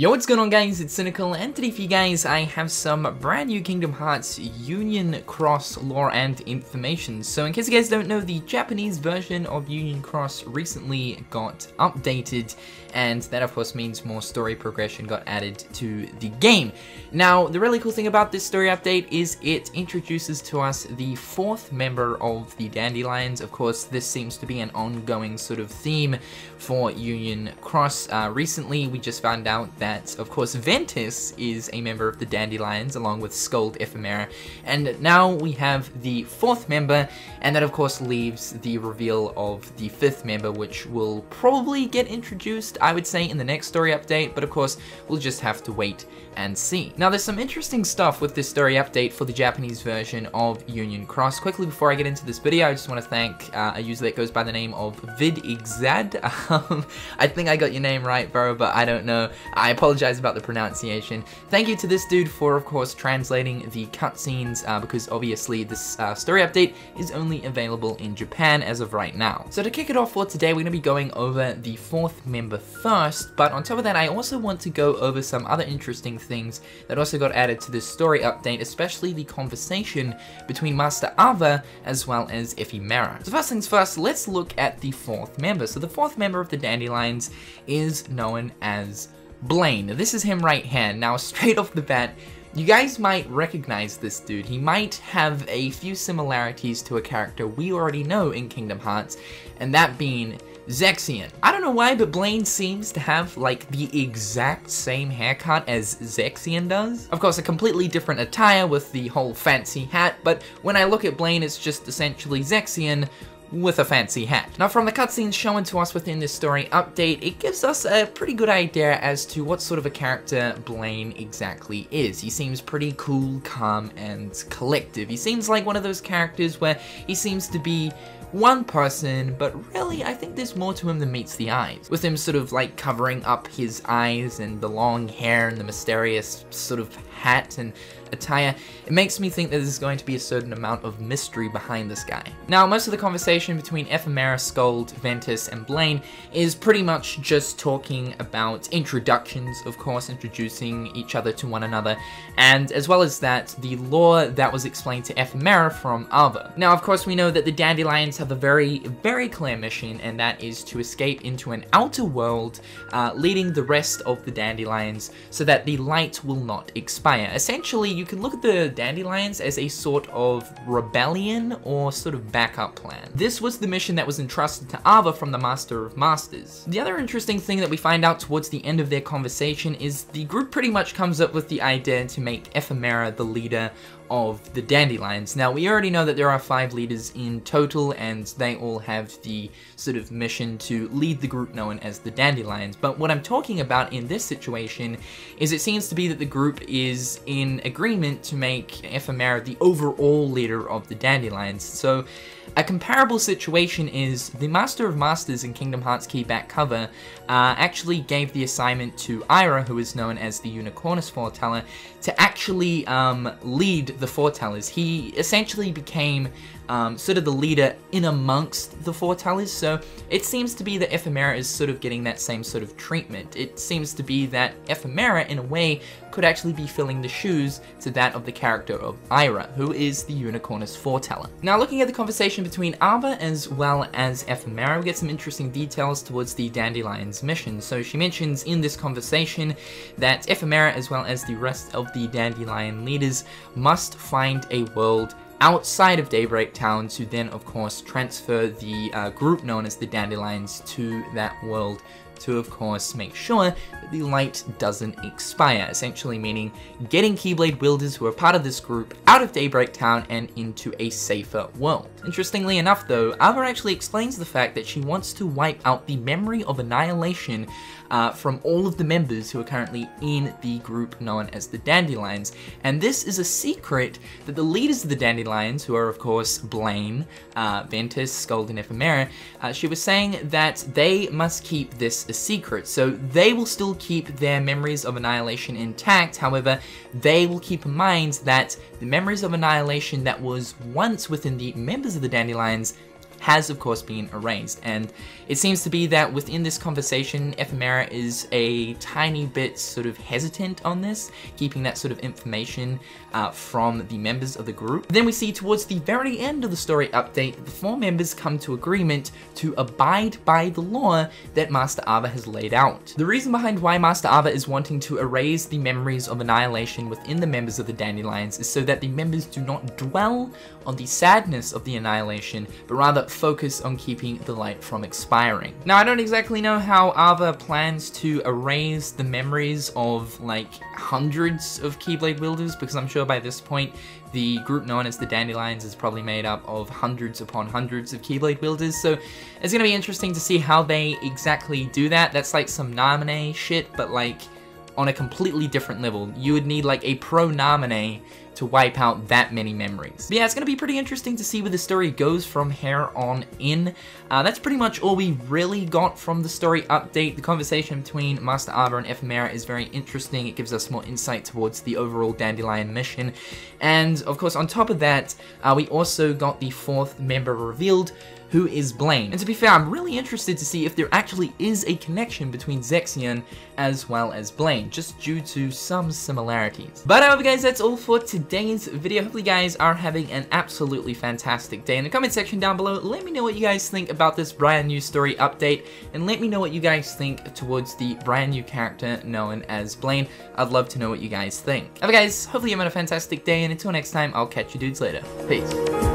Yo, what's going on guys, it's Cynical, and today for you guys I have some brand new Kingdom Hearts Union Cross lore and information. So in case you guys don't know, the Japanese version of Union Cross recently got updated, and that of course means more story progression got added to the game. Now, the really cool thing about this story update is it introduces to us the fourth member of the Dandelions. Of course, this seems to be an ongoing sort of theme for Union Cross. Recently, we just found out that, of course, Ventus is a member of the Dandelions, along with Scold Ephemera, and now we have the fourth member, and that of course leaves the reveal of the fifth member, which will probably get introduced, I would say, in the next story update, but of course, we'll just have to wait and see. Now, there's some interesting stuff with this story update for the Japanese version of Union Cross. Quickly, before I get into this video, I just want to thank a user that goes by the name of Vidxad. I think I got your name right, bro, but I don't know. I apologize about the pronunciation. Thank you to this dude for, of course, translating the cutscenes, because obviously this story update is only available in Japan as of right now. So to kick it off for today, we're going to be going over the fourth member first, but on top of that, I also want to go over some other interesting things that also got added to this story update, especially the conversation between Master Ava as well as Ephemera. So first things first, let's look at the fourth member. So the fourth member of the Dandelions is known as Blaine. This is him right here. Now, straight off the bat, you guys might recognize this dude. He might have a few similarities to a character we already know in Kingdom Hearts, and that being Zexion. I don't know why, but Blaine seems to have like the exact same haircut as Zexion does. Of course, a completely different attire with the whole fancy hat, but when I look at Blaine, it's just essentially Zexion with a fancy hat. Now, from the cutscenes shown to us within this story update, it gives us a pretty good idea as to what sort of a character Blaine exactly is. He seems pretty cool, calm, and collective. He seems like one of those characters where he seems to be one person, but really I think there's more to him than meets the eyes. With him sort of like covering up his eyes and the long hair and the mysterious sort of hat and attire, it makes me think that there's going to be a certain amount of mystery behind this guy. Now, most of the conversation between Ephemera, Scold, Ventus, and Blaine is pretty much just talking about introductions, of course, introducing each other to one another, and as well as that, the lore that was explained to Ephemera from Ava. Now, of course, we know that the Dandelions have a very, very clear mission, and that is to escape into an outer world, leading the rest of the Dandelions so that the light will not expire. Essentially, you can look at the Dandelions as a sort of rebellion or sort of backup plan. This was the mission that was entrusted to Ava from the Master of Masters. The other interesting thing that we find out towards the end of their conversation is the group pretty much comes up with the idea to make Ephemera the leader of the Dandelions. Now, we already know that there are 5 leaders in total, and they all have the sort of mission to lead the group known as the Dandelions. But what I'm talking about in this situation is it seems to be that the group is in agreement to make Ephemera the overall leader of the Dandelions. So a comparable situation is the Master of Masters in Kingdom Hearts Key back cover actually gave the assignment to Ira, who is known as the Unicornus Foreteller, to actually lead the Foretellers. He essentially became sort of the leader in amongst the Foretellers, so it seems to be that Ephemera is sort of getting that same sort of treatment. It seems to be that Ephemera, in a way, could actually be filling the shoes to that of the character of Ira, who is the Unicornus Foreteller. Now, looking at the conversation between Ava as well as Ephemera, we get some interesting details towards the Dandelion's mission. So she mentions in this conversation that Ephemera, as well as the rest of the Dandelion leaders, must find a world outside of Daybreak Town to then, of course, transfer the group known as the Dandelions to that world to, of course, make sure that the light doesn't expire, essentially meaning getting Keyblade wielders who are part of this group out of Daybreak Town and into a safer world. Interestingly enough, though, Ava actually explains the fact that she wants to wipe out the memory of annihilation from all of the members who are currently in the group known as the Dandelions, and this is a secret that the leaders of the Dandelions, who are of course Blaine, Ventus, Scold, and Ephemera, she was saying that they must keep this a secret, so they will still keep their memories of annihilation intact. However, they will keep in mind that the memories of annihilation that was once within the members of the Dandelions has of course been erased, and it seems to be that within this conversation, Ephemera is a tiny bit sort of hesitant on this, keeping that sort of information from the members of the group. Then we see towards the very end of the story update, the 4 members come to agreement to abide by the law that Master Ava has laid out. The reason behind why Master Ava is wanting to erase the memories of annihilation within the members of the Dandelions is so that the members do not dwell on the sadness of the annihilation, but rather focus on keeping the light from expiring. Now, I don't exactly know how Ava plans to erase the memories of like hundreds of Keyblade wielders, because I'm sure by this point the group known as the Dandelions is probably made up of hundreds upon hundreds of Keyblade wielders, so it's gonna be interesting to see how they exactly do that. That's like some Namine shit, but like on a completely different level. You would need like a pro Namine to wipe out that many memories. But yeah, it's gonna be pretty interesting to see where the story goes from here on in. That's pretty much all we really got from the story update. The conversation between Master Ava and Ephemera is very interesting. It gives us more insight towards the overall Dandelion mission. And of course, on top of that, we also got the 4th member revealed, who is Blaine. And to be fair, I'm really interested to see if there actually is a connection between Zexion as well as Blaine, just due to some similarities. But however guys, that's all for today's video. Hopefully you guys are having an absolutely fantastic day. In the comment section down below, let me know what you guys think about this brand new story update, and let me know what you guys think towards the brand new character known as Blaine. I'd love to know what you guys think. However guys, hopefully you're having a fantastic day, and until next time, I'll catch you dudes later. Peace.